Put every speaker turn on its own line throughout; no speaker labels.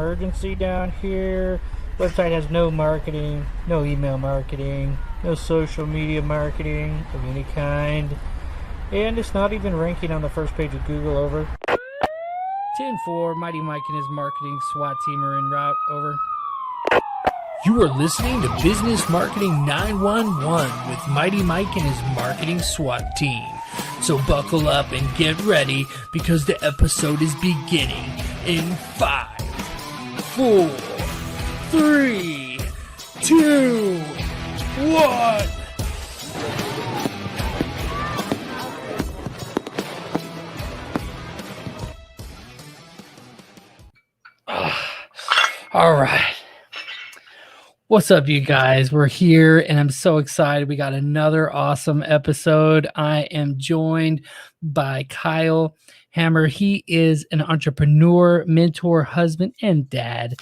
emergency down here. Website has no marketing, no email marketing, no social media marketing of any kind, and it's not even ranking on the first page of Google. Over. 10-4, Mighty Mike and his marketing SWAT team are en route. Over.
You are listening to Business Marketing 911 with Mighty Mike and his marketing SWAT team. So buckle up and get ready because the episode is beginning in 5, 4, 3, 2, 1. All right. What's up, you guys? We're here, and I'm so excited. We got another awesome episode. I am joined by Kyle Hammer. He is an entrepreneur, mentor, husband, and dad.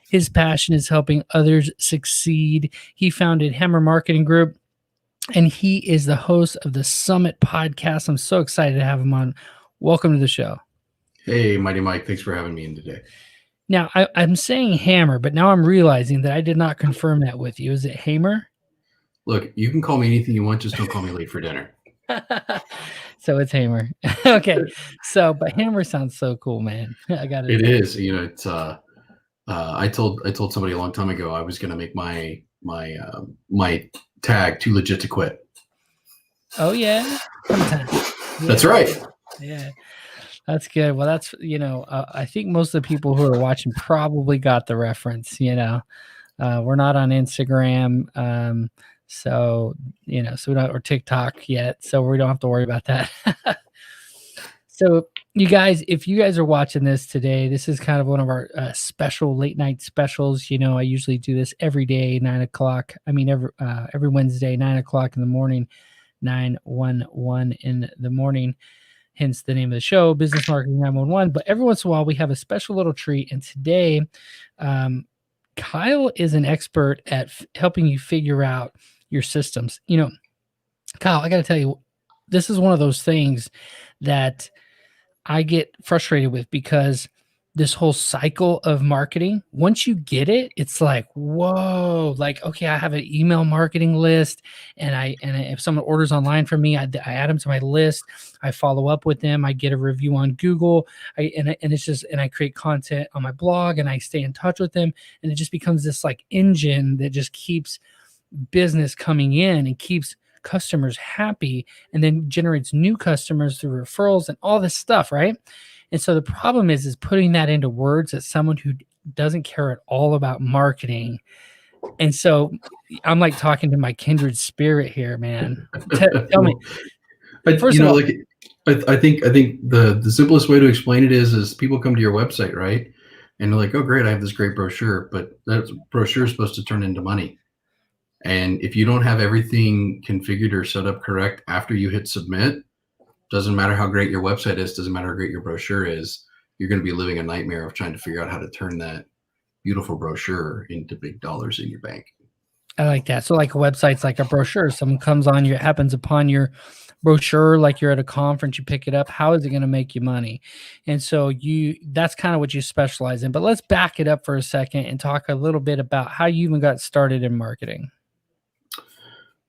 His passion is helping others succeed. He founded Hammer Marketing Group, and he is the host of the Summit podcast. I'm so excited to have him on. Welcome to the show.
Hey, Mighty Mike. Thanks for having me in today.
Now, I'm saying Hammer, but now I'm realizing that I did not confirm that with you. Is it Hammer?
Look, you can call me anything you want. Just don't call me late for dinner.
So it's Hammer. Okay. But Hammer sounds so cool, man. I got it.
It is. You know, it's. I told somebody a long time ago I was going to make my tag too legit to quit.
Oh yeah. Sometimes.
That's right.
Yeah. That's good. Well, that's, I think most of the people who are watching probably got the reference, we're not on Instagram. So we don't, or TikTok yet. So we don't have to worry about that. So you guys, if you guys are watching this today, this is kind of one of our special late night specials. I usually do this every day, 9 o'clock. Every Wednesday, 9 o'clock in the morning, 911 in the morning. Hence the name of the show, Business Marketing 911. But every once in a while, we have a special little treat. And today, Kyle is an expert at helping you figure out your systems. Kyle, I got to tell you, this is one of those things that I get frustrated with because this whole cycle of marketing, once you get it, it's like, whoa, like, okay, I have an email marketing list and if someone orders online from me, I add them to my list. I follow up with them. I get a review on Google. I create content on my blog and I stay in touch with them. And it just becomes this like engine that just keeps business coming in and keeps customers happy and then generates new customers through referrals and all this stuff, right? And so the problem is putting that into words that someone who doesn't care at all about marketing. And so I'm like talking to my kindred spirit here, man. Tell me.
First of all, I think the simplest way to explain it is people come to your website, right? And they're like, oh, great, I have this great brochure, but that brochure is supposed to turn into money. And if you don't have everything configured or set up correct after you hit submit, doesn't matter how great your website is, doesn't matter how great your brochure is, you're going to be living a nightmare of trying to figure out how to turn that beautiful brochure into big dollars in your bank.
I like that. So like a website's like a brochure. Someone comes on you, happens upon your brochure, like you're at a conference, you pick it up. How is it going to make you money? And so that's kind of what you specialize in. But let's back it up for a second and talk a little bit about how you even got started in marketing.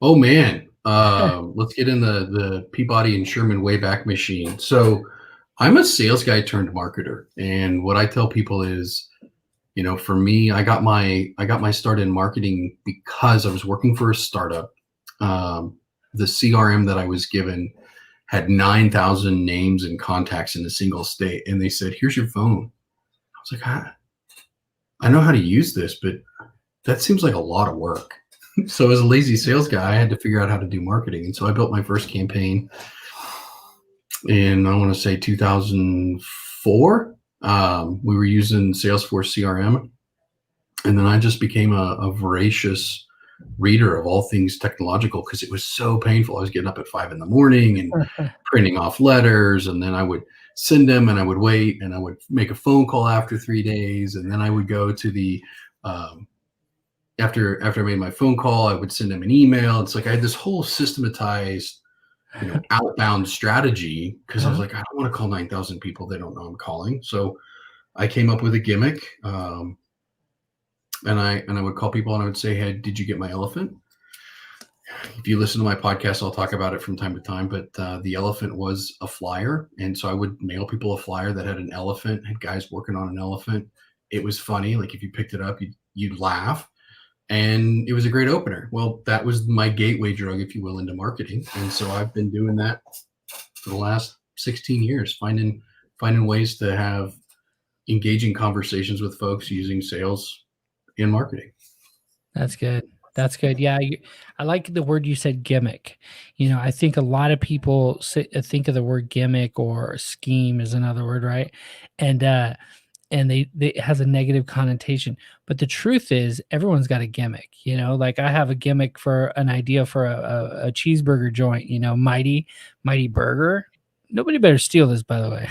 Oh, man. Let's get in the Peabody and Sherman Wayback Machine. So I'm a sales guy turned marketer. And what I tell people is, for me, I got my start in marketing because I was working for a startup. The CRM that I was given had 9,000 names and contacts in a single state. And they said, here's your phone. I was like, I know how to use this, but that seems like a lot of work. So as a lazy sales guy, I had to figure out how to do marketing. And so I built my first campaign in, I want to say 2004. We were using Salesforce CRM. And then I just became a voracious reader of all things technological because it was so painful. I was getting up at 5 a.m. and printing off letters. And then I would send them and I would wait and I would make a phone call after 3 days. And then I would go to the, after I made my phone call, I would send them an email. It's like I had this whole systematized, outbound strategy because I was like, I don't want to call 9,000 people they don't know I'm calling. So I came up with a gimmick, and I would call people and I would say, "Hey, did you get my elephant?" If you listen to my podcast, I'll talk about it from time to time. But the elephant was a flyer, and so I would mail people a flyer that had an elephant, had guys working on an elephant. It was funny. Like if you picked it up, you'd laugh, and it was a great opener. Well, that was my gateway drug, if you will, into marketing, and so I've been doing that for the last 16 years, finding ways to have engaging conversations with folks using sales in marketing.
That's good. That's good. Yeah. I like the word you said, gimmick. I think a lot of people think of the word gimmick, or scheme is another word, right? And they it has a negative connotation. But the truth is everyone's got a gimmick, like I have a gimmick for an idea for a cheeseburger joint, Mighty Burger. Nobody better steal this, by the way.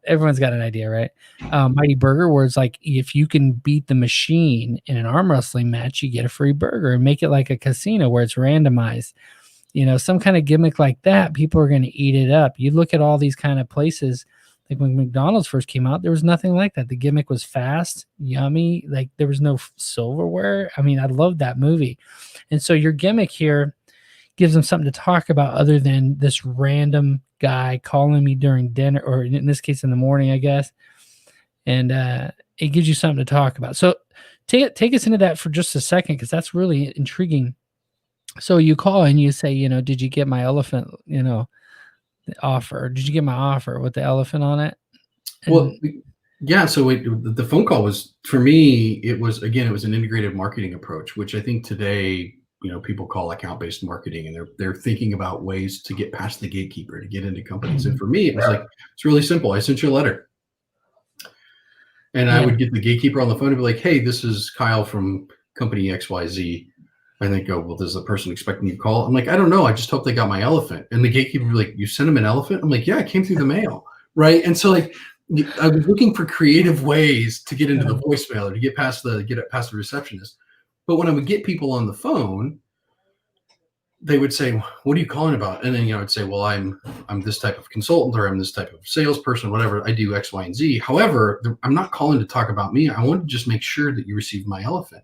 Everyone's got an idea, right? Mighty Burger, where it's like, if you can beat the machine in an arm wrestling match, you get a free burger, and make it like a casino where it's randomized. Some kind of gimmick like that, people are going to eat it up. You look at all these kind of places, like when McDonald's first came out, there was nothing like that. The gimmick was fast, yummy. Like there was no silverware. I mean, I love that movie. And so your gimmick here gives them something to talk about other than this random guy calling me during dinner, or in this case in the morning, I guess. And it gives you something to talk about. So take us into that for just a second, because that's really intriguing. So you call and you say, did you get my elephant, offer? Did you get my offer with the elephant on it? And
well, yeah. So the phone call was, for me, it was an integrated marketing approach, which I think today, people call account-based marketing, and they're thinking about ways to get past the gatekeeper, to get into companies. And for me, it was like, it's really simple. I sent you a letter, and I would get the gatekeeper on the phone and be like, "Hey, this is Kyle from company XYZ." And they go, "Well, does the person expecting you to call?" I'm like, "I don't know. I just hope they got my elephant." And the gatekeeper would be like, "You sent them an elephant?" I'm like, "Yeah, it came through the mail." Right. And so like, I was looking for creative ways to get into the voicemail, or to get past the receptionist. But when I would get people on the phone, they would say, "What are you calling about?" And then, I'd say, "Well, I'm this type of consultant, or I'm this type of salesperson, whatever. I do X, Y, and Z. However, I'm not calling to talk about me. I want to just make sure that you received my elephant."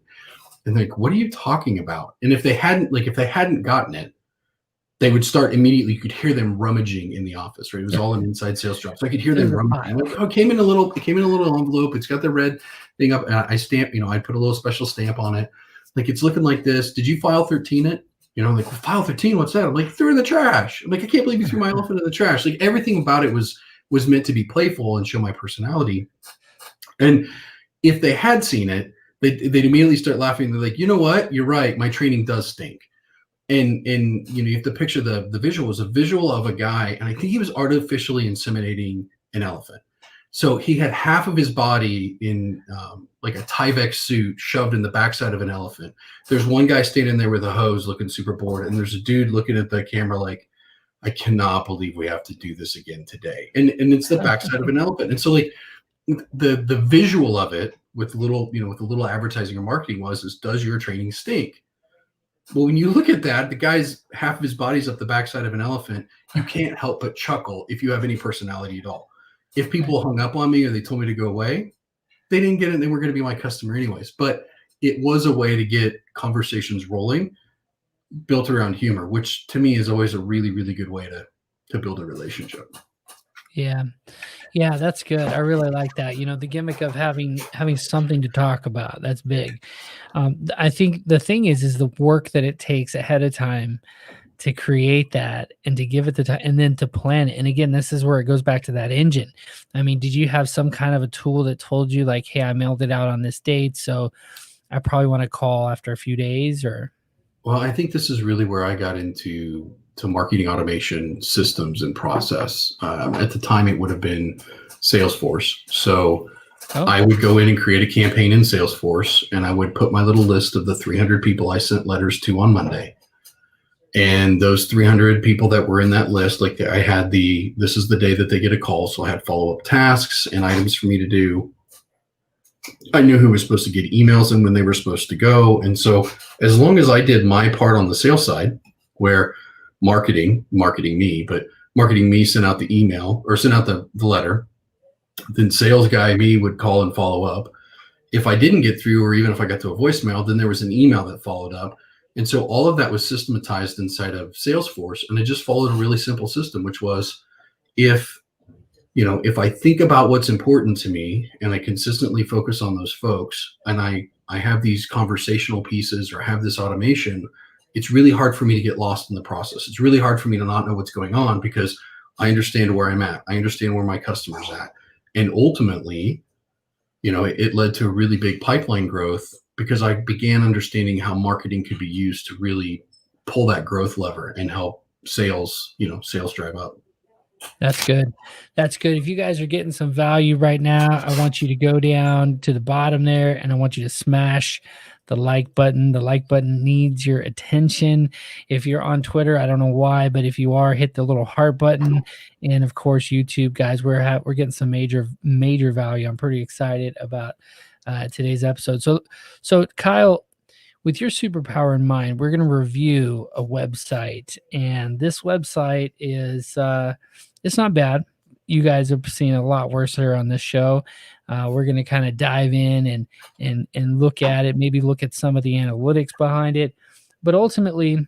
And they're like, "What are you talking about?" And if they hadn't gotten it, they would start immediately. You could hear them rummaging in the office, right? It was all an inside sales job. So I could hear them rummaging. Like, "Oh, it came in a little envelope. It's got the red thing up." And I stamp, I put a little special stamp on it. Like, "It's looking like this. Did you file 13 it?" Like, "Well, file 13, what's that?" I'm like, "Threw it in the trash." I'm like, "I can't believe you threw my elephant in the trash." Like, everything about it was meant to be playful and show my personality. And if they had seen it, they'd immediately start laughing. They're like, "You know what? You're right. My training does stink." And you have to picture the visual was a visual of a guy, and I think he was artificially inseminating an elephant. So he had half of his body in like a Tyvek suit shoved in the backside of an elephant. There's one guy standing there with a hose looking super bored, and there's a dude looking at the camera like, "I cannot believe we have to do this again today." And it's the backside of an elephant. And so like the visual of it with with a little advertising or marketing is, "Does your training stink?" Well, when you look at that, the guy's half of his body's up the backside of an elephant. You can't help but chuckle if you have any personality at all. If people hung up on me or they told me to go away, they didn't get it. They were going to be my customer anyways. But it was a way to get conversations rolling, built around humor, which to me is always a really, really good way to build a relationship.
Yeah. Yeah, that's good. I really like that. The gimmick of having something to talk about. That's big. I think the thing is the work that it takes ahead of time to create that, and to give it the time, and then to plan it. And again, this is where it goes back to that engine. I mean, did you have some kind of a tool that told you like, "Hey, I mailed it out on this date, so I probably want to call after a few days"? Or
Well, I think this is really where I got into marketing automation systems and process. At the time, it would have been Salesforce. So I would go in and create a campaign in Salesforce, and I would put my little list of the 300 people I sent letters to on Monday. And those 300 people that were in that list, like I had this is the day that they get a call. So I had follow-up tasks and items for me to do. I knew who was supposed to get emails and when they were supposed to go. And so as long as I did my part on the sales side, where marketing me sent out the email or sent out the letter, then sales guy me would call and follow up. If I didn't get through, or even if I got to a voicemail, then there was an email that followed up. And so all of that was systematized inside of Salesforce. And it just followed a really simple system, which was, if if I think about what's important to me and I consistently focus on those folks, and I have these conversational pieces or have this automation, it's really hard for me to get lost in the process. It's really hard for me to not know what's going on, because I understand where I'm at. I understand where my customer's at. And ultimately, it led to a really big pipeline growth, because I began understanding how marketing could be used to really pull that growth lever and help sales drive up.
That's good. That's good. If you guys are getting some value right now, I want you to go down to the bottom there and I want you to smash the like button. The like button needs your attention. If you're on Twitter, I don't know why, but if you are, hit the little heart button. And of course, YouTube, guys, we're getting some major value. I'm pretty excited about today's episode. So Kyle, with your superpower in mind, we're going to review a website, and this website is it's not bad. You guys have seen a lot worse here on this show. We're going to kind of dive in and look at it, maybe look at some of the analytics behind it. But ultimately,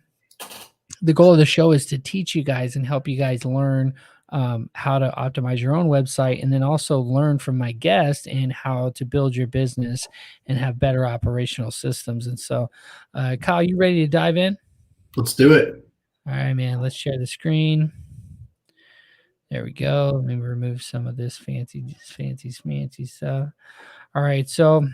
the goal of the show is to teach you guys and help you guys learn how to optimize your own website, and then also learn from my guest and how to build your business and have better operational systems. And so, Kyle, you ready to dive in?
Let's do it.
All right, man. Let's share the screen. There we go. Let me remove some of this fancy stuff. All right. So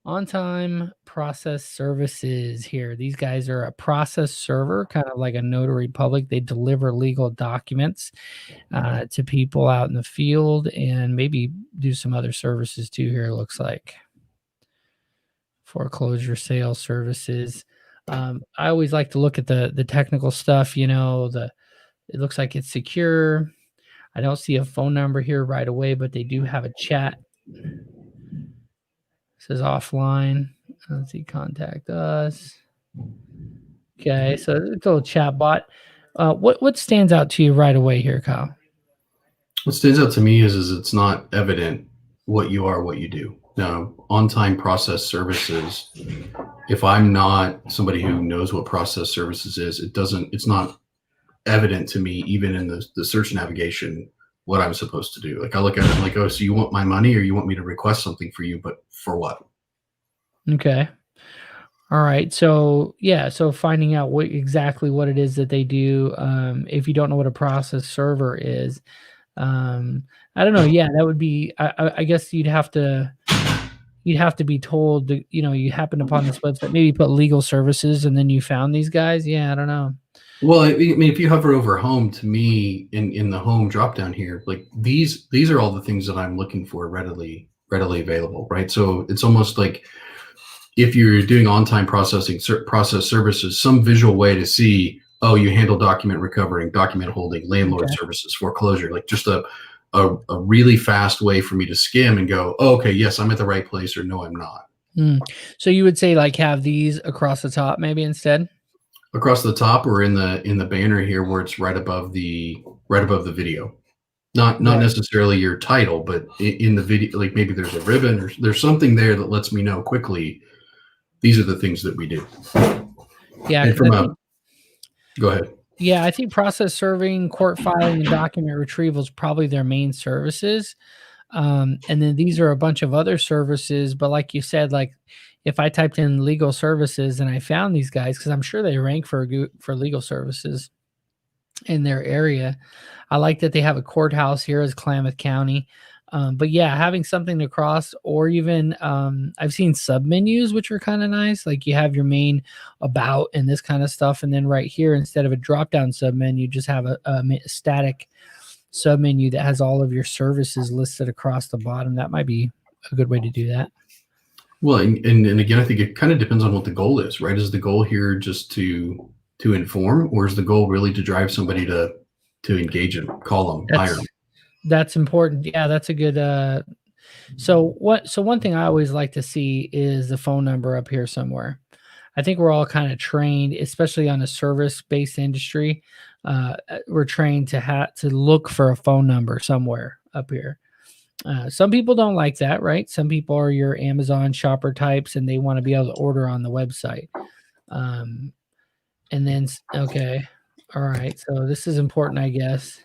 on-time process services here. These guys are a process server, kind of like a notary public. They deliver legal documents to people out in the field, and maybe do some other services too here, it looks like. Foreclosure sales services. I always like to look at the technical stuff, it looks like it's secure. I don't see a phone number here right away, but they do have a chat. It says offline. Let's see, contact us. Okay, so it's a little chat bot. What stands out to you right away here, Kyle?
What stands out to me is it's not evident what you are, what you do. Now, on-time process services, if I'm not somebody who knows what process services is, it's not evident to me, even in the search navigation, what I'm supposed to do. Like, I look at it like, oh, so you want my money, or you want me to request something for you, but for what?
Okay. All right. So yeah, so finding out exactly what it is that they do. If you don't know what a process server is, I don't know. Yeah, that would be, I guess you'd have to be told that, you happened upon this website, maybe put legal services, and then you found these guys. Yeah, I don't know.
Well, I mean, if you hover over home, to me, in the home drop down here, like these are all the things that I'm looking for readily available, right? So it's almost like, if you're doing on-time process services, some visual way to see, oh, you handle document recovering, document holding, landlord services, foreclosure, like just a really fast way for me to skim and go, oh, okay, yes, I'm at the right place, or no, I'm not.
So you would say, like, have these across the top maybe instead?
Across the top, or in the banner here, where it's right above the video. Not necessarily your title, but in the video, like maybe there's a ribbon or there's something there that lets me know quickly, these are the things that we do.
Yeah.
Go ahead.
Yeah, I think process serving, court filing, and document retrieval is probably their main services. And then these are a bunch of other services. But like you said, like if I typed in legal services and I found these guys, because I'm sure they rank for legal services in their area. I like that they have a courthouse here as Klamath County. But yeah, having something to cross, or even I've seen submenus, which are kind of nice. Like you have your main about and this kind of stuff. And then right here, instead of a drop-down submenu, you just have a static submenu that has all of your services listed across the bottom. That might be a good way to do that.
Well, and again, I think it kind of depends on what the goal is, right? Is the goal here just to inform, or is the goal really to drive somebody to engage them, call them, hire them?
That's important. Yeah, that's a good. So one thing I always like to see is the phone number up here somewhere. I think we're all kind of trained, especially on a service-based industry. We're trained to look for a phone number somewhere up here. Some people don't like that, right? Some people are your Amazon shopper types and they want to be able to order on the website. And then, okay. All right. So this is important, I guess,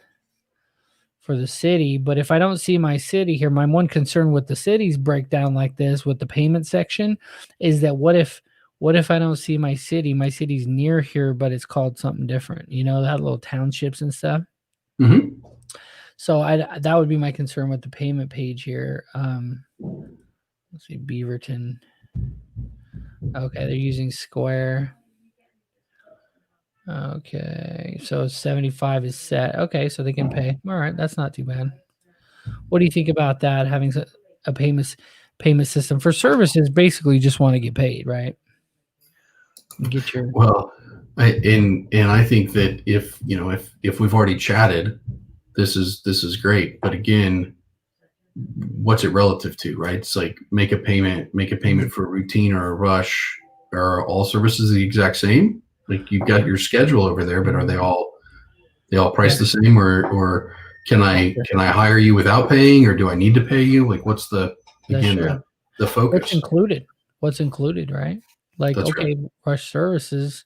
for the city. But if I don't see my city here, my one concern with the city's breakdown like this with the payment section is that what if I don't see my city? My city's near here, but it's called something different. You know, that little townships and stuff.
Mhm.
So that would be my concern with the payment page here. Let's see, Beaverton. Okay, they're using Square. Okay, so 75 is set. Okay, so they can pay. All right, that's not too bad. What do you think about that? Having a payment system for services, basically, you just want to get paid, right? Get your
Well, I think that if we've already chatted, this is great. But again, what's it relative to, right? It's like make a payment for a routine or a rush. Are all services the exact same? Like you've got your schedule over there, but are they all priced the same, or can I hire you without paying, or do I need to pay you? Like what's the focus?
What's included, right? Like,
That's
okay,
right.
rush services,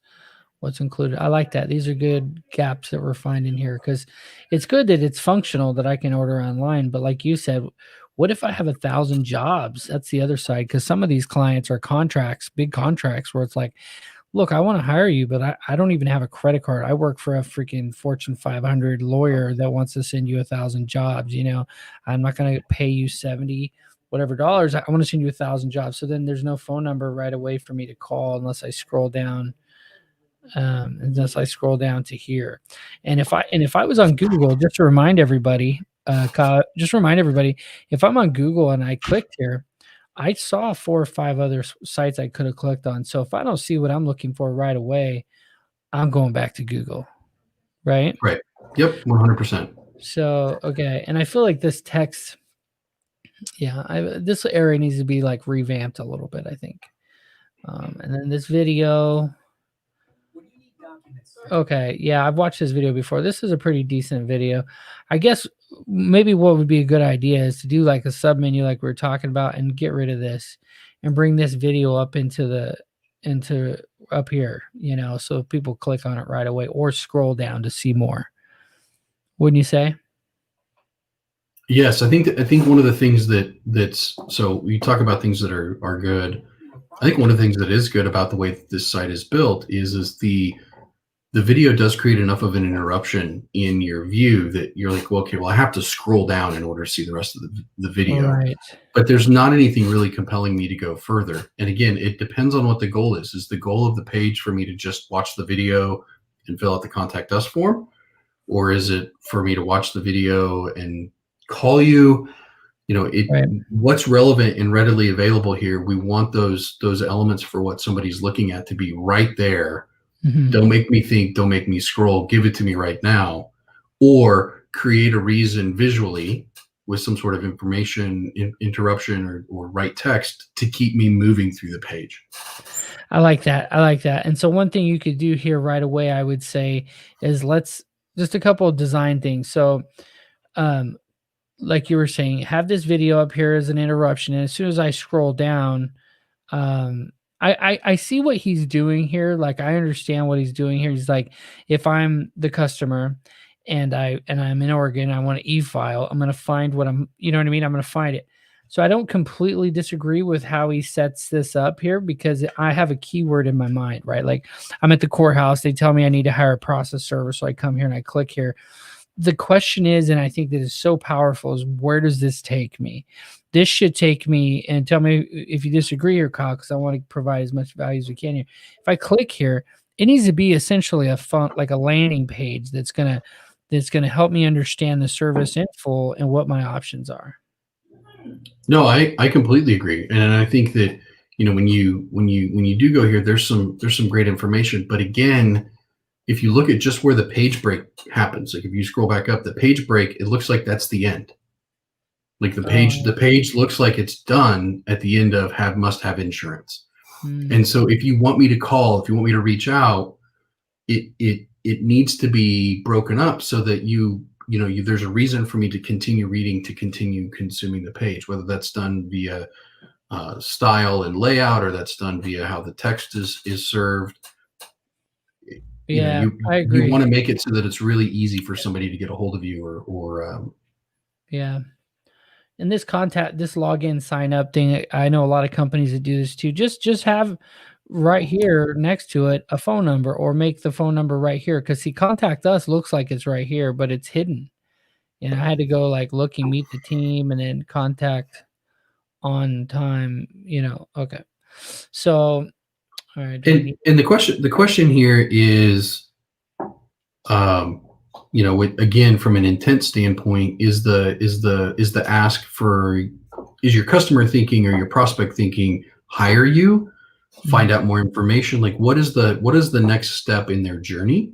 what's included. I like that. These are good gaps that we're finding here because it's good that it's functional that I can order online. But like you said, what if I have 1,000 jobs? That's the other side because some of these clients are contracts, big contracts where it's like, look, I want to hire you, but I don't even have a credit card. I work for a freaking Fortune 500 lawyer that wants to send you 1,000 jobs. You know, I'm not going to pay you 70 whatever dollars. I want to send you 1,000 jobs. So then there's no phone number right away for me to call unless I scroll down. Unless I scroll down to here. And if I was on Google, just to remind everybody, Kyle, if I'm on Google and I clicked here, I saw 4 or 5 other sites I could have clicked on. So if I don't see what I'm looking for right away, I'm going back to Google, right?
Right. Yep. 100%.
So, okay. And I feel like this text, this area needs to be like revamped a little bit, I think. And then this video. Okay, yeah, I've watched this video before. This is a pretty decent video. I guess maybe what would be a good idea is to do like a sub menu like we were talking about and get rid of this and bring this video up into up here, you know, so people click on it right away or scroll down to see more. Wouldn't you say?
Yes, I think one of the things that's so we talk about things that are good. I think one of the things that is good about the way that this site is built is the video does create enough of an interruption in your view that you're like, well, okay, well, I have to scroll down in order to see the rest of the video.
Right.
But there's not anything really compelling me to go further. And again, it depends on what the goal is. Is the goal of the page for me to just watch the video and fill out the contact us form? Or is it for me to watch the video and call you? You know,
Right.
What's relevant and readily available here. We want those elements for what somebody's looking at to be right there.
Mhm.
Don't make me think, don't make me scroll, give it to me right now, or create a reason visually with some sort of information interruption or write text to keep me moving through the page.
I like that. And so one thing you could do here right away, I would say, is let's just a couple of design things. So, like you were saying, have this video up here as an interruption. And as soon as I scroll down, I see what he's doing here. Like I understand what he's doing here. He's like, if I'm the customer and I'm in Oregon, I want to e-file, I'm going to find what you know what I mean? I'm going to find it. So I don't completely disagree with how he sets this up here because I have a keyword in my mind, right? Like I'm at the courthouse. They tell me I need to hire a process server. So I come here and I click here. The question is, and I think that is so powerful, is where does this take me? This should take me, and tell me if you disagree here, Kyle, because I want to provide as much value as we can here. If I click here, it needs to be essentially like a landing page that's gonna help me understand the service in full and what my options are.
No, I completely agree, and I think that when you do go here, there's some great information, but again, if you look at just where the page break happens, like if you scroll back up, the page break, it looks like that's the end. Like the page looks like it's done at the end of must have insurance. And so if you want me to call, if you want me to reach out, it needs to be broken up so that you there's a reason for me to continue reading, to continue consuming the page, whether that's done via style and layout, or that's done via how the text is served.
Yeah, I
You
agree.
want to make it so that it's really easy for somebody to get a hold of you, or
Yeah. And this login sign up thing, I know a lot of companies that do this too. Just have right here next to it a phone number, or make the phone number right here. Cause see, contact us looks like it's right here, but it's hidden. And I had to go like looking, meet the team, and then contact on time, Okay. So, all right.
and the question here is, again, from an intent standpoint, is the ask for, is your customer thinking, or your prospect thinking, hire you, find out more information? Like, what is the next step in their journey?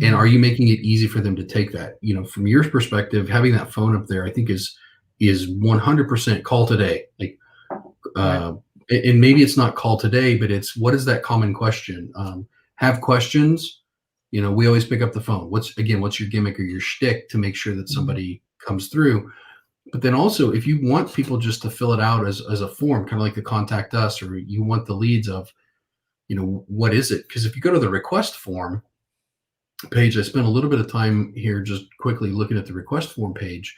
And are you making it easy for them to take that? From your perspective, having that phone up there, I think is 100% call today. Like,
Right.
and maybe it's not call today, but it's, what is that common question? Have questions. We always pick up the phone. What's your gimmick or your shtick to make sure that somebody comes through? But then also, if you want people just to fill it out as a form, kind of like the contact us, or you want the leads of, what is it? Because if you go to the request form page, I spent a little bit of time here just quickly looking at the request form page.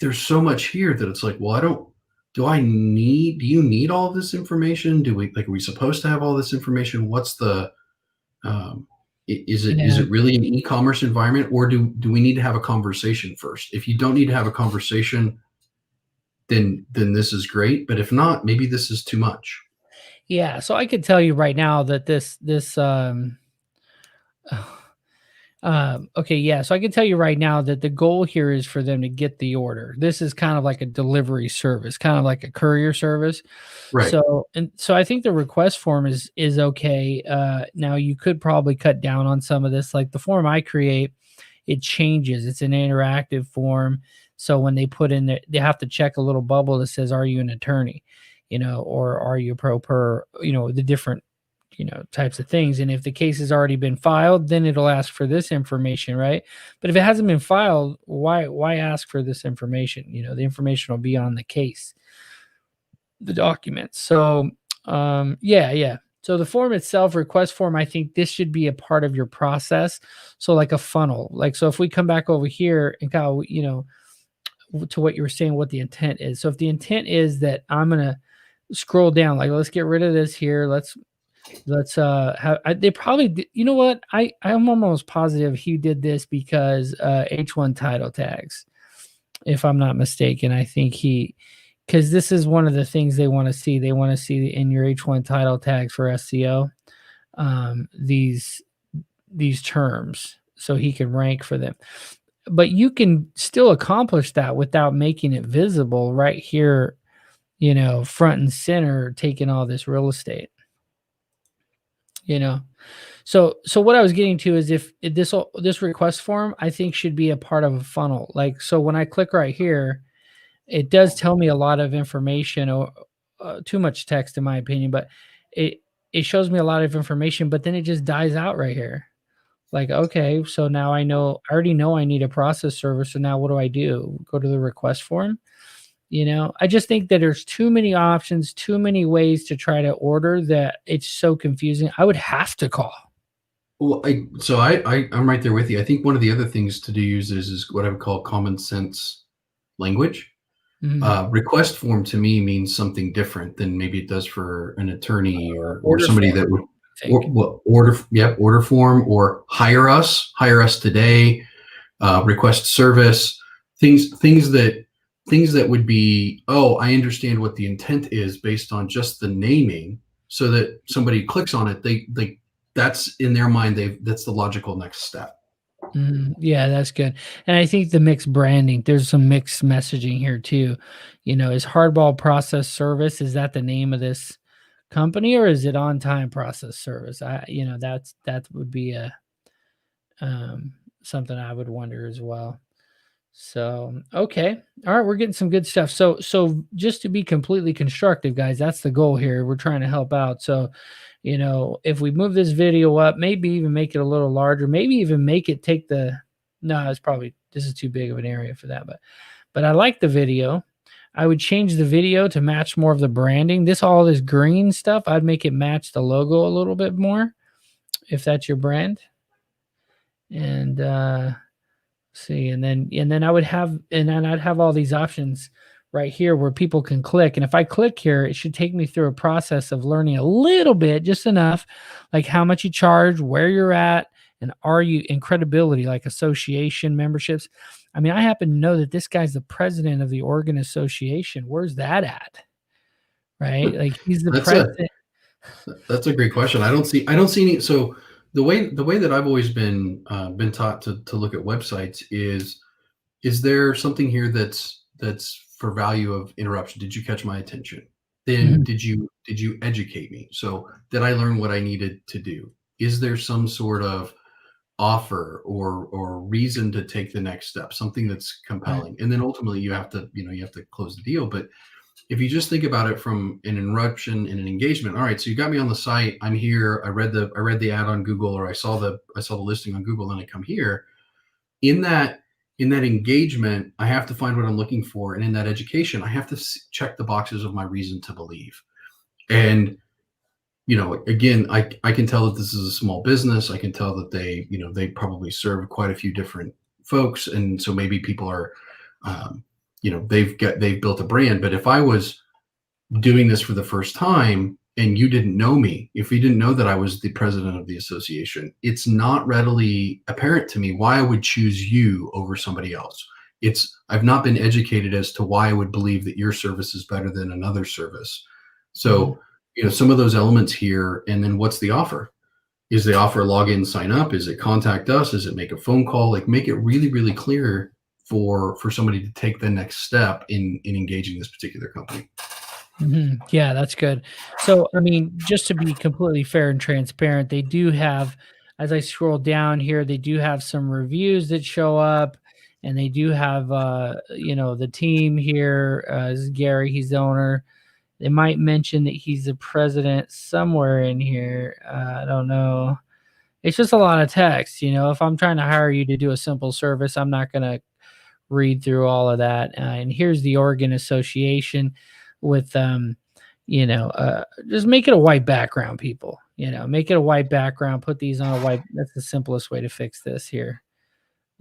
There's so much here that it's like, well, do you need all of this information? Are we supposed to have all this information? What's the, is it really an e-commerce environment, or do we need to have a conversation first? If you don't need to have a conversation, then this is great. But if not, maybe this is too much.
Yeah. So I could tell you right now that okay, yeah. So I can tell you right now that the goal here is for them to get the order. This is kind of like a delivery service, kind of like a courier service.
Right.
So I think the request form is okay. Now you could probably cut down on some of this. Like the form I create, it changes. It's an interactive form. So when they put in there, they have to check a little bubble that says, "Are you an attorney?" Or "Are you pro per?" The different types of things. And if the case has already been filed, then it'll ask for this information, right? But if it hasn't been filed, why ask for this information? The information will be on the case, the documents. So yeah. So the form itself, request form, I think this should be a part of your process. So like a funnel. Like, so if we come back over here and Kyle, to what you were saying, what the intent is. So if the intent is that I'm gonna scroll down, like, let's get rid of this here, let's they probably you know what, I'm almost positive he did this because H1 title tags, if I'm not mistaken. I think because this is one of the things they want to see. They want to see in your H1 title tags for SEO, these terms, so he can rank for them. But you can still accomplish that without making it visible right here, front and center, taking all this real estate. So what I was getting to is, if this request form, I think, should be a part of a funnel. Like, so when I click right here, it does tell me a lot of information, or too much text in my opinion, but it shows me a lot of information, but then it just dies out right here. Like, okay, so now I already know I need a process server. So now what do I do? Go to the request form? I just think that there's too many options, too many ways to try to order, that it's so confusing. I would have to call.
Well, I'm right there with you. I think one of the other things to use is what I would call common sense language. Request form to me means something different than maybe it does for an attorney or somebody form, that would order form, or hire us today, request service, things that would be, oh, I understand what the intent is based on just the naming, so that somebody clicks on it, they that's in their mind, that's the logical next step.
Yeah, that's good. And I think the mixed branding, there's some mixed messaging here too. Is Hardball Process Service, is that the name of this company, or is it On Time Process Service? That would be a something I would wonder as well. So, okay. All right. We're getting some good stuff. So just to be completely constructive, guys, that's the goal here. We're trying to help out. So, if we move this video up, maybe even make it a little larger, maybe even make it take the No, this is too big of an area for that, but I like the video. I would change the video to match more of the branding. All this green stuff, I'd make it match the logo a little bit more if that's your brand. And see, and then I'd have all these options right here where people can click. And if I click here, it should take me through a process of learning a little bit, just enough, like how much you charge, where you're at, and are you in credibility, like association memberships. I mean, I happen to know that this guy's the president of the Oregon Association. Where's that at? Right? Like he's the president.
That's a great question. I don't see any. So the way that I've always been taught to look at websites is there something here that's for value of interruption? Did you catch my attention? Then did you educate me? So did I learn what I needed to do? Is there some sort of offer or reason to take the next step, something that's compelling? And then ultimately you have to close the deal. But if you just think about it from an interruption and an engagement, all right, so you got me on the site, I'm here, I read the ad on Google, or I saw the listing on Google, and I come here. In that engagement, I have to find what I'm looking for, and in that education, I have to check the boxes of my reason to believe. And again, I can tell that this is a small business. I can tell that they probably serve quite a few different folks, and so maybe people are they've built a brand. But if I was doing this for the first time and you didn't know me, if you didn't know that I was the president of the association, it's not readily apparent to me why I would choose you over somebody else. I've not been educated as to why I would believe that your service is better than another service. So some of those elements here, and then what's the offer? Is the offer log in, sign up? Is it contact us? Is it make a phone call? Like, make it really, really clear for somebody to take the next step in engaging this particular company.
Yeah, that's good. So, I mean, just to be completely fair and transparent, they do have, as I scroll down here, they do have some reviews that show up, and they do have, the team here. This is Gary, he's the owner. They might mention that he's the president somewhere in here. I don't know. It's just a lot of text. If I'm trying to hire you to do a simple service, I'm not going to read through all of that. And here's the Oregon Association with, just make it a white background, people. Make it a white background. Put these on a white. That's the simplest way to fix this here.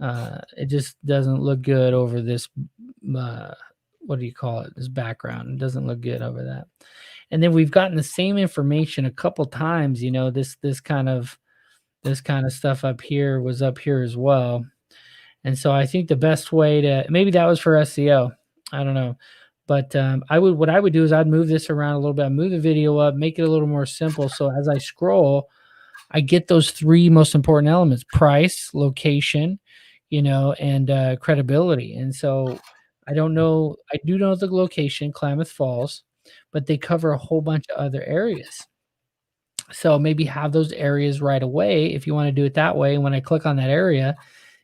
It just doesn't look good over this. What do you call it? This background. It doesn't look good over that. And then we've gotten the same information a couple times. This kind of stuff up here was up here as well. And so I think the best way to, maybe that was for SEO. I don't know. But what I would do is I'd move this around a little bit. I'd move the video up, make it a little more simple. So as I scroll, I get those three most important elements: price, location, and credibility. And so I do know the location, Klamath Falls, but they cover a whole bunch of other areas. So maybe have those areas right away if you want to do it that way. And when I click on that area,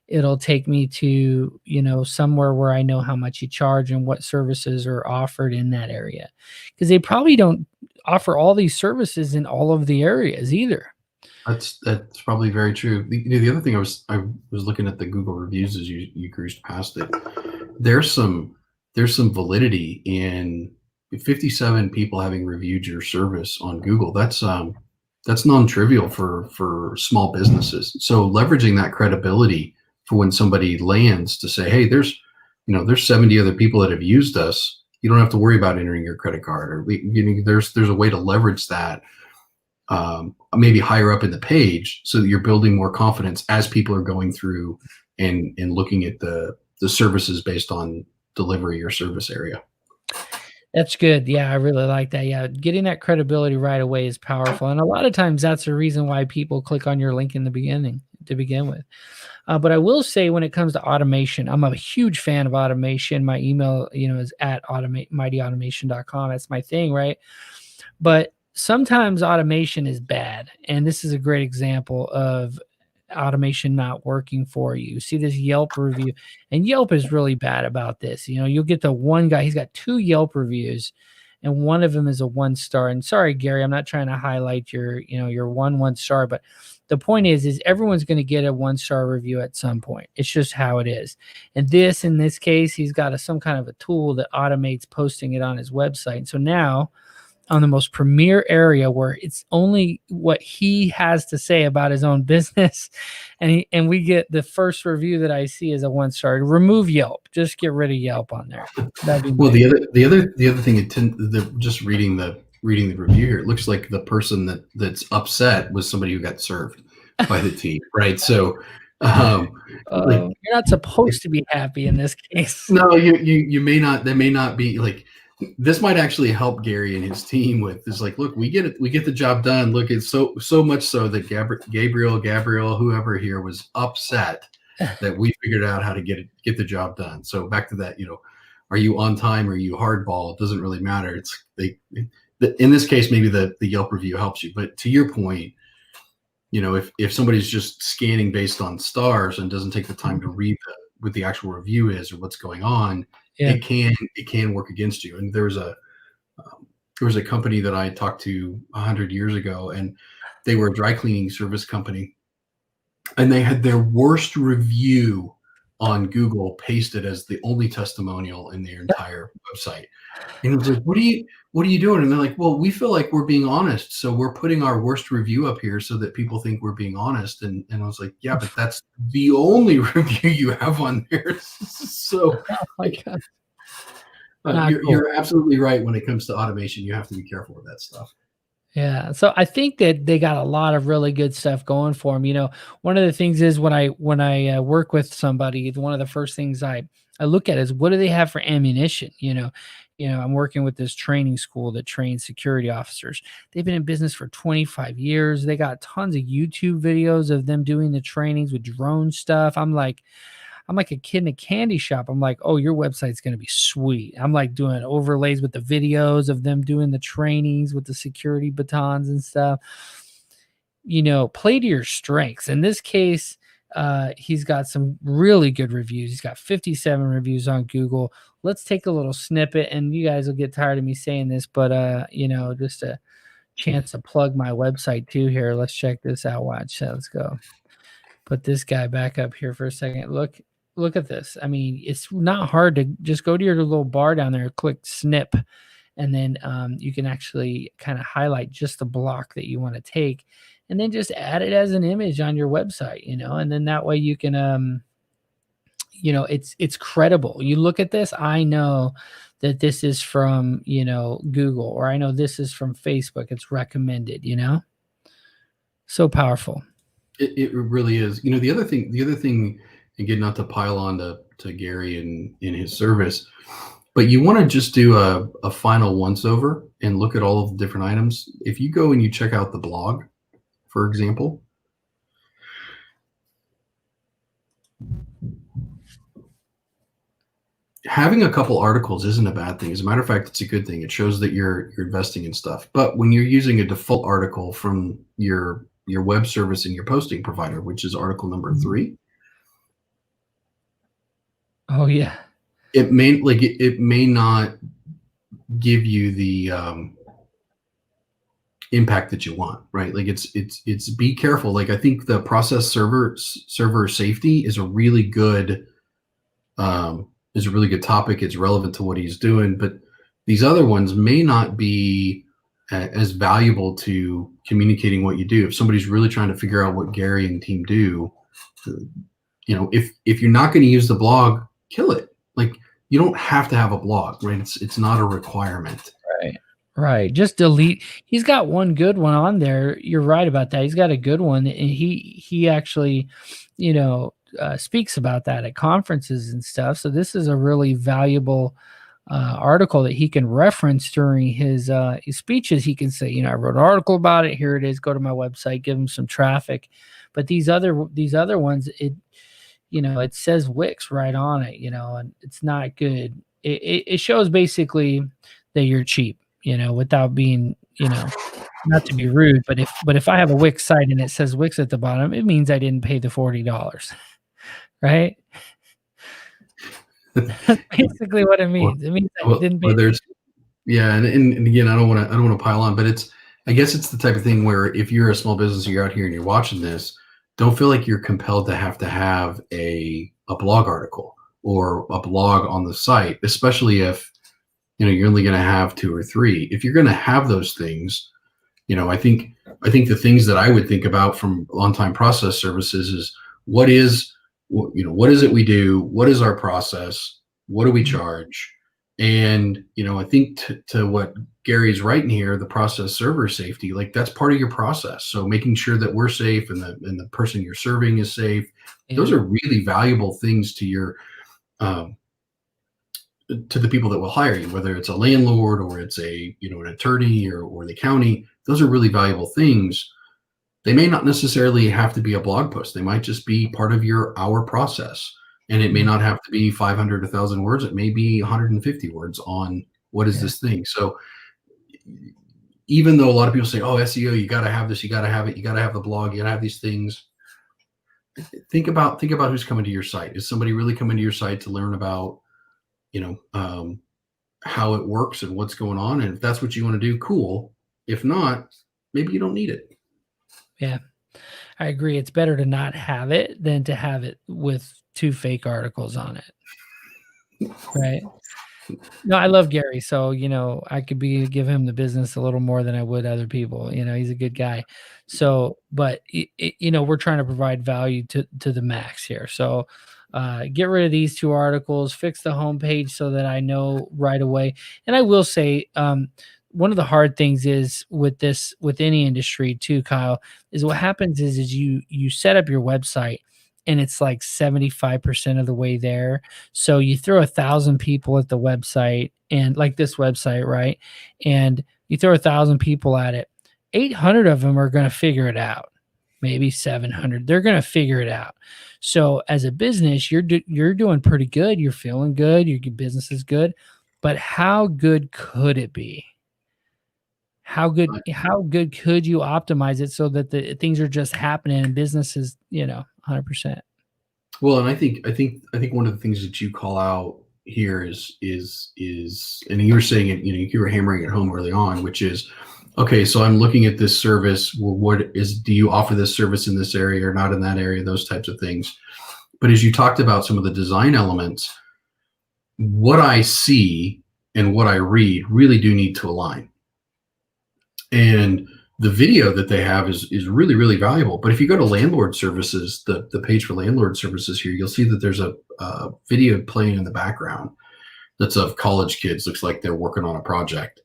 it'll take me to, somewhere where I know how much you charge and what services are offered in that area. Because they probably don't offer all these services in all of the areas either.
That's probably very true. The other thing, I was looking at the Google reviews as you cruised past it. There's some validity in 57 people having reviewed your service on Google. That's non-trivial for small businesses. So leveraging that credibility for when somebody lands to say, hey, there's 70 other people that have used us. You don't have to worry about entering your credit card, or there's a way to leverage that maybe higher up in the page, so that you're building more confidence as people are going through and looking at the services based on delivery or service area.
That's good. Yeah, I really like that. Yeah, getting that credibility right away is powerful. And a lot of times that's the reason why people click on your link in the beginning to begin with. But I will say, when it comes to automation, I'm a huge fan of automation. My email, is at mightyautomation.com. That's my thing, right? But sometimes automation is bad. And this is a great example of automation not working for you. See this Yelp review, and Yelp is really bad about this. You'll get the one guy, he's got 2 Yelp reviews, and one of them is a 1-star. And sorry, Gary, I'm not trying to highlight your, your 1-star, but the point is everyone's going to get a 1-star review at some point. It's just how it is. And in this case, he's got some kind of a tool that automates posting it on his website. And so now, on the most premier area where it's only what he has to say about his own business, and we get the first review that I see is a 1-star. Remove Yelp. Just get rid of Yelp on there.
That'd be well, the other thing, just reading the review here, it looks like the person that's upset was somebody who got served by the team, right? So
you're not supposed to be happy in this case.
No, you may not. They may not be like. This might actually help Gary and his team with this. Like, look, we get it. We get the job done. Look, it's so much so that Gabriel, whoever here was upset that we figured out how to get the job done. So back to that, are you on time? Or are you hardball? It doesn't really matter. It's in this case, maybe the Yelp review helps you. But to your point, if somebody's just scanning based on stars and doesn't take the time to read what the actual review is or what's going on, it can work against you. And there was a company that I talked to 100 years ago, and they were a dry cleaning service company, and they had their worst review on Google pasted as the only testimonial in their entire website. And it was like, what are you doing? And they're like, well, we feel like we're being honest, so we're putting our worst review up here so that people think we're being honest. And I was like, yeah, but that's the only review you have on there. So
oh my God.
You're absolutely right. When it comes to automation, you have to be careful with that stuff.
Yeah. So I think that they got a lot of really good stuff going for them. One of the things is when I work with somebody, one of the first things I look at is what do they have for ammunition? I'm working with this training school that trains security officers. They've been in business for 25 years. They got tons of YouTube videos of them doing the trainings with drone stuff. I'm like a kid in a candy shop. I'm like, oh, your website's going to be sweet. I'm like doing overlays with the videos of them doing the trainings with the security batons and stuff. Play to your strengths. In this case, he's got some really good reviews. He's got 57 reviews on Google. Let's take a little snippet, and you guys will get tired of me saying this, but just a chance to plug my website too here. Let's check this out. Watch. Let's go. Put this guy back up here for a second. Look at this. I mean, it's not hard to just go to your little bar down there, click snip, and then you can actually kind of highlight just the block that you want to take, and then just add it as an image on your website, and then that way you can, it's credible. You look at this, I know that this is from, Google, or I know this is from Facebook. It's recommended, so powerful.
It really is. The other thing, again, not to pile on to Gary and in his service, but you want to just do a final once over and look at all of the different items. If you go and you check out the blog, for example, having a couple articles isn't a bad thing. As a matter of fact, it's a good thing. It shows that you're investing in stuff. But when you're using a default article from your web service and your posting provider, which is article number 3.
Oh yeah.
It may not give you the impact that you want, right? Like it's be careful. Like I think the process server safety is a really good topic. It's relevant to what he's doing, but these other ones may not be as valuable to communicating what you do. If somebody's really trying to figure out what Gary and team do, if you're not going to use the blog, kill it. Like you don't have to have a blog, right? It's not a requirement.
Right. Just delete. He's got one good one on there. You're right about that. He's got a good one, and he actually, speaks about that at conferences and stuff. So this is a really valuable article that he can reference during his speeches. He can say, I wrote an article about it. Here it is. Go to my website. Give him some traffic. But these other ones, it says Wix right on it. And it's not good. It shows basically that you're cheap. Without being, not to be rude, but if I have a Wix site and it says Wix at the bottom, it means I didn't pay the $40, right? That's basically what it means. It means I didn't pay.
Yeah, and again, I don't want to pile on, but I guess it's the type of thing where if you're a small business, you're out here and you're watching this, don't feel like you're compelled to have a blog article or a blog on the site, especially if you're only going to have two or three. If you're going to have those things, I think the things that I would think about from on-time process services is what is it we do? What is our process? What do we charge? And I think to what Gary's writing here, the process server safety, like that's part of your process. So making sure that we're safe and the person you're serving is safe.
Yeah.
Those are really valuable things to your to the people that will hire you, whether it's a landlord or it's an attorney or the county. Those are really valuable things. They may not necessarily have to be a blog post. They might just be part of our process. And it may not have to be 500, 1,000 words. It may be 150 words on what is this thing. So even though a lot of people say, oh, SEO, you got to have this, you got to have it, you got to have the blog, you got to have these things. Think about who's coming to your site. Is somebody really coming to your site to learn about, how it works and what's going on? And if that's what you want to do, cool. If not, maybe you don't need it.
Yeah, I agree. It's better to not have it than to have it with 2 fake articles on it. Right. No, I love Gary. So, I could give him the business a little more than I would other people. He's a good guy. So, but we're trying to provide value to the max here. So, get rid of these 2 articles, fix the homepage so that I know right away. And I will say, one of the hard things is with any industry too, Kyle, is what happens is you set up your website and it's like 75% of the way there. So you throw 1,000 people at the website, and like this website, right? And you throw 1,000 people at it. 800 of them are going to figure it out. Maybe 700. They're going to figure it out. So as a business, you're doing pretty good. You're feeling good. Your business is good. But how good could it be? How good could you optimize it so that the things are just happening and business is, 100%.
Well, and I think one of the things that you call out here is and you were saying it, you were hammering it home early on, which is, okay, so I'm looking at this service. Well, do you offer this service in this area or not in that area? Those types of things. But as you talked about some of the design elements, what I see and what I read really do need to align. And the video that they have is really, really valuable. But if you go to landlord services, the page for landlord services here, you'll see that there's a video playing in the background that's of college kids. Looks like they're working on a project.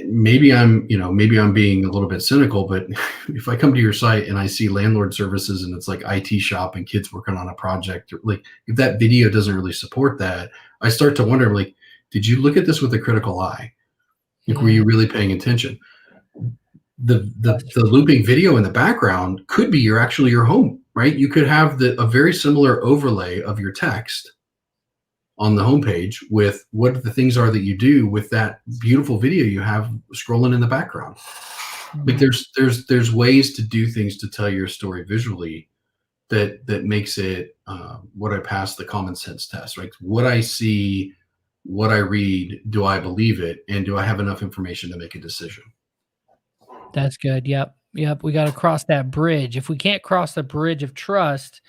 Maybe I'm being a little bit cynical, but if I come to your site and I see landlord services and it's like IT shop and kids working on a project, like if that video doesn't really support that, I start to wonder, like, did you look at this with a critical eye? Like, were you really paying attention? The looping video in the background could be your home, right? You could have a very similar overlay of your text on the homepage with what the things are that you do with that beautiful video you have scrolling in the background. Like there's ways to do things to tell your story visually that makes it what I pass the common sense test, right? What I see, what I read, do I believe it, and do I have enough information to make a decision?
That's good. Yep. We got to cross that bridge. If we can't cross the bridge of trust,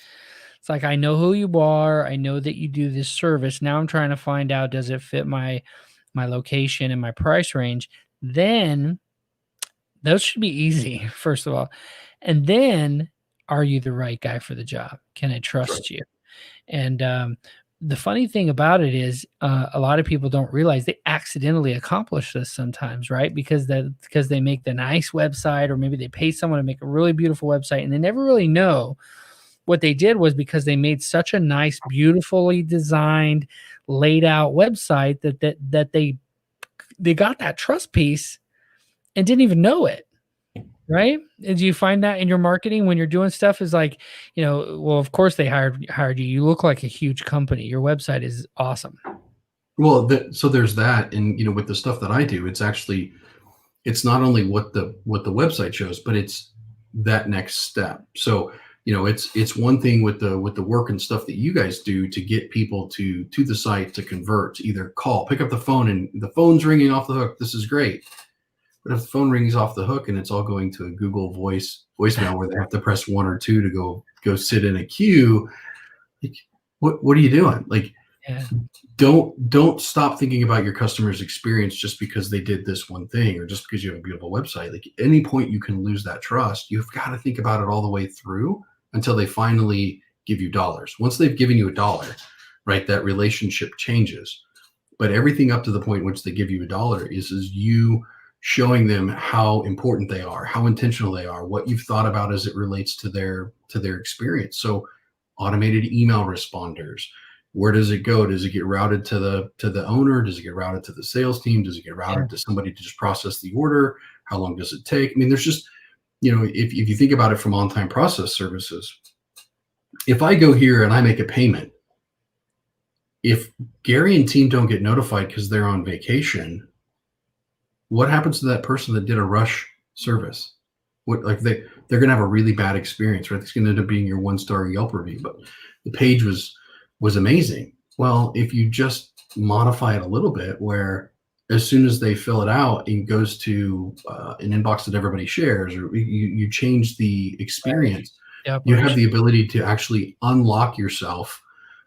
it's like, I know who you are. I know that you do this service. Now I'm trying to find out, does it fit my location and my price range? Then those should be easy, first of all. And then, are you the right guy for the job? Can I trust you? And the funny thing about it is a lot of people don't realize they accidentally accomplish this sometimes, right? Because they make the nice website, or maybe they pay someone to make a really beautiful website, and they never really know what they did was because they made such a nice, beautifully designed, laid out website that they got that trust piece and didn't even know it. Right? And do you find that in your marketing when you're doing stuff is like, well, of course they hired you. You look like a huge company. Your website is awesome.
Well, so there's that. And, with the stuff that I do, it's not only what the website shows, but it's that next step. So it's one thing with the work and stuff that you guys do to get people to the site to convert, to either pick up the phone, and the phone's ringing off the hook. This is great. But if the phone rings off the hook and it's all going to a Google voicemail where they have to press 1 or 2 to go sit in a queue, like, what are you doing? Like,
Yeah.
Don't stop thinking about your customer's experience just because they did this one thing, or just because you have a beautiful website. Like, at any point you can lose that trust. You've got to think about it all the way through until they finally give you dollars. Once they've given you $1, right, that relationship changes. But everything up to the point in which they give you $1 is you showing them how important they are, how intentional they are, what you've thought about as it relates to their experience. So automated email responders, where does it go? Does it get routed to the owner? Does it get routed to the sales team? Does it get routed to somebody to just process the order? How long does it take? I mean, there's just, if you think about it from on-time process services, if I go here and I make a payment, if Gary and team don't get notified because they're on vacation, what happens to that person that did a rush service? They're going to have a really bad experience, right? It's going to end up being your 1-star Yelp review, but the page was amazing. Well, if you just modify it a little bit, where as soon as they fill it out, it goes to an inbox that everybody shares, or you change the experience, you have the ability to actually unlock yourself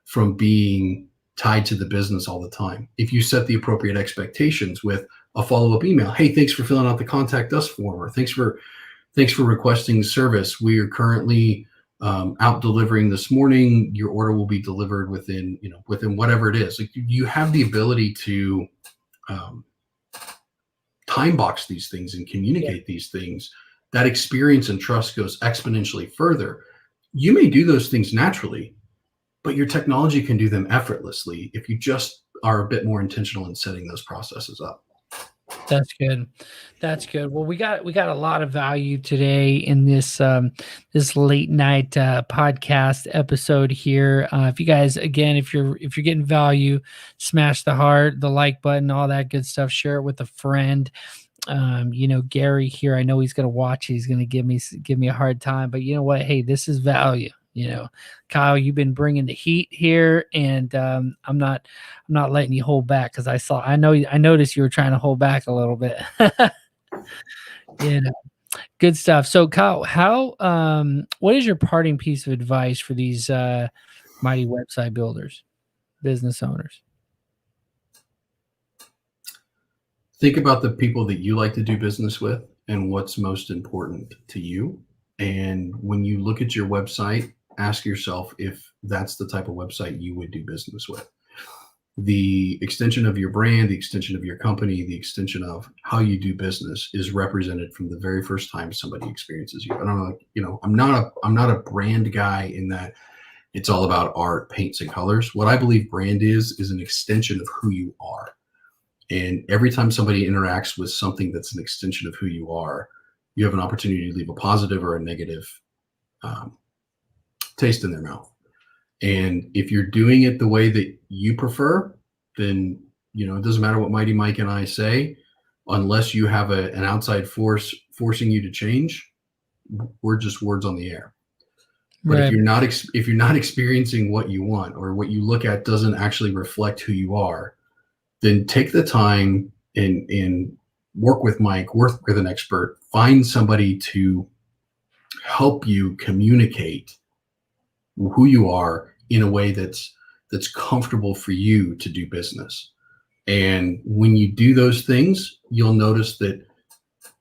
from being tied to the business all the time. If you set the appropriate expectations with a follow-up email, hey, thanks for filling out the contact us form, or thanks for requesting service. We are currently out delivering this morning. Your order will be delivered within whatever it is. Like, you have the ability to time box these things and communicate these things. That experience and trust goes exponentially further. You may do those things naturally, but your technology can do them effortlessly if you just are a bit more intentional in setting those processes up.
That's good. That's good. Well, we got a lot of value today in this this late night podcast episode here. If you guys, again, if you're getting value, smash the heart, the like button, all that good stuff. Share it with a friend. Gary here, I know he's going to watch. He's going to give me a hard time, but you know what? Hey, this is value. Kyle, you've been bringing the heat here, and I'm not letting you hold back, because I noticed you were trying to hold back a little bit. Good stuff. So Kyle, what is your parting piece of advice for these mighty website builders, business owners?
Think about the people that you like to do business with and what's most important to you. And when you look at your website, ask yourself if that's the type of website you would do business with. The extension of your brand, the extension of your company, the extension of how you do business is represented from the very first time somebody experiences you. I don't know, I'm not a brand guy in that it's all about art, paints, and colors. What I believe brand is an extension of who you are. And every time somebody interacts with something that's an extension of who you are, you have an opportunity to leave a positive or a negative taste in their mouth. And if you're doing it the way that you prefer, then it doesn't matter what Mighty Mike and I say, unless you have an outside force forcing you to change. We're just words on the air. But
Right.
if you're not experiencing what you want, or what you look at doesn't actually reflect who you are, then take the time and work with Mike, work with an expert, find somebody to help you communicate who you are in a way that's comfortable for you to do business. And when you do those things, you'll notice that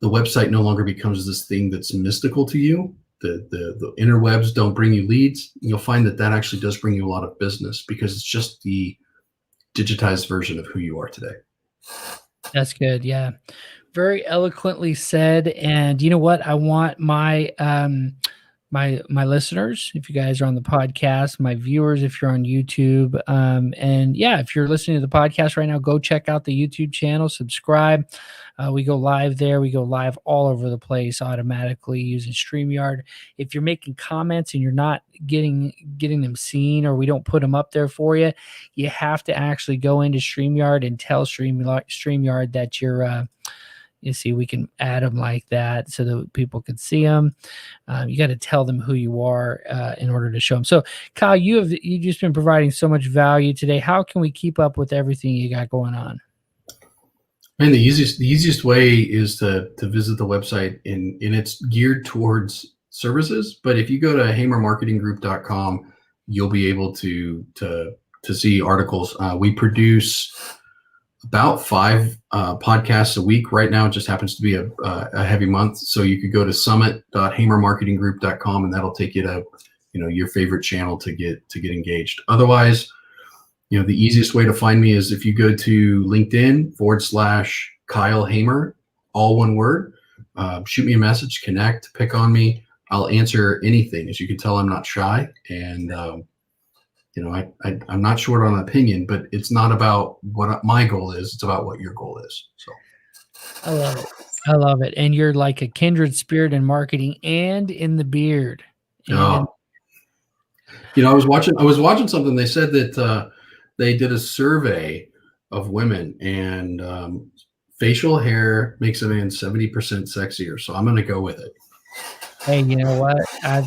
the website no longer becomes this thing that's mystical to you. The interwebs don't bring you leads. You'll find that actually does bring you a lot of business, because it's just the digitized version of who you are today.
That's good. Yeah. Very eloquently said. And you know what? I want my my listeners, if you guys are on the podcast, my viewers, if you're on YouTube, and yeah, if you're listening to the podcast right now, go check out the YouTube channel, subscribe. We go live there. We go live all over the place automatically using StreamYard. If you're making comments and you're not getting them seen, or we don't put them up there for you, you have to actually go into StreamYard and tell StreamYard that You see, we can add them like that so that people can see them. You got to tell them who you are in order to show them. So, Kyle, you just been providing so much value today. How can we keep up with everything you got going on?
And the easiest way is to visit the website, and it's geared towards services. But if you go to hamermarketinggroup.com, you'll be able to see articles. We produce about 5 podcasts a week. Right now, it just happens to be a heavy month. So you could go to summit.hamermarketinggroup.com, and that'll take you to your favorite channel to get engaged. Otherwise, the easiest way to find me is if you go to LinkedIn/Kyle Hamer, all one word. Shoot me a message, connect, pick on me. I'll answer anything. As you can tell, I'm not shy, and I'm not short on opinion, but it's not about what my goal is. It's about what your goal is. So
I love it. I love it. And you're like a kindred spirit in marketing and in the beard.
I was watching something. They said that they did a survey of women, and facial hair makes a man 70% sexier. So I'm going to go with it.
Hey, you know what? I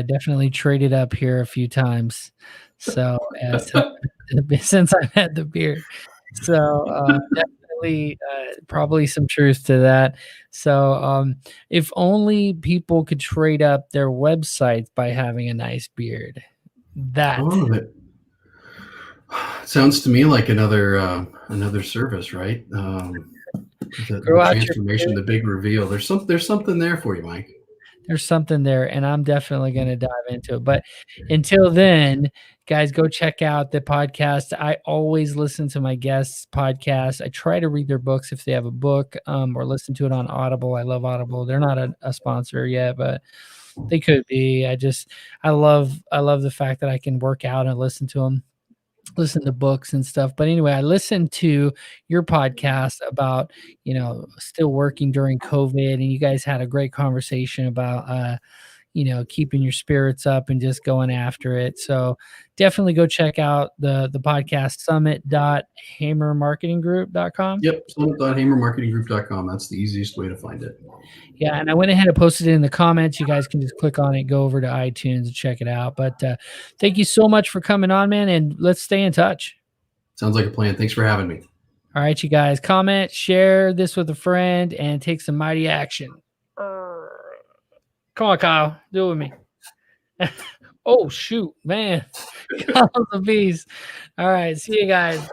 definitely traded up here a few times. So since I've had the beard, so definitely probably some truth to that. So if only people could trade up their websites by having a nice beard. That
sounds to me like another service, right? The transformation, the big reveal. There's something there for you, Mike.
There's something there, and I'm definitely going to dive into it. But until then, guys, go check out the podcast. I always listen to my guests' podcasts. I try to read their books if they have a book, or listen to it on Audible. I love Audible. They're not a sponsor yet, but they could be. I love the fact that I can work out and listen to books and stuff. But anyway, I listened to your podcast about, still working during COVID, and you guys had a great conversation about, keeping your spirits up and just going after it. So definitely go check out the podcast, summit.hamermarketinggroup.com.
Yep. Summit.hamermarketinggroup.com. That's the easiest way to find it.
Yeah. And I went ahead and posted it in the comments. You guys can just click on it, go over to iTunes and check it out. But thank you so much for coming on, man. And let's stay in touch.
Sounds like a plan. Thanks for having me.
All right, you guys, comment, share this with a friend, and take some mighty action. Come on, Kyle. Do it with me. Oh, shoot, man. Kyle's a beast. All right, see you guys.